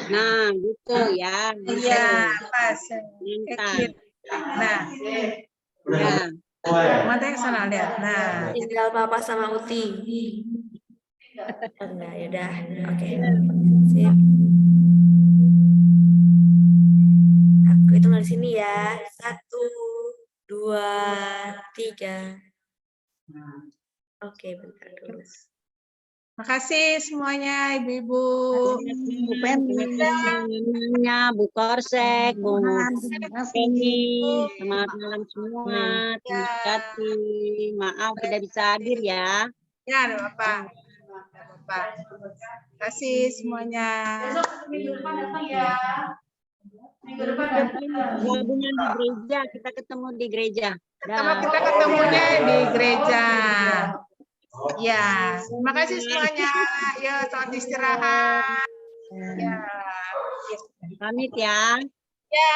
Nah, gitu ya. Iya, pas. Pintar. Nah, Ya. matanya ke sana lihat. Nah, Tinggal Papa sama Uti. Enggak, yaudah. Oke. Sip. Aku hitung dari sini ya. 1, 2, 3. Oke, bentar dulu. makasih semuanya ibu-ibu. Bu Penny. Namanya Bu Korsek, Bu Penny, selamat malam semua. Terima kasih. Maaf tidak bisa hadir ya. Ya, ada apa? Terima kasih semuanya. Minggu depan datang ya. Minggu depan datang. Gabungan di gereja, kita ketemu di gereja. Sama Dah. kita ketemunya di gereja. Ya, terima kasih semuanya. Yuk, selamat istirahat. Ya. Pamit ya. Ya.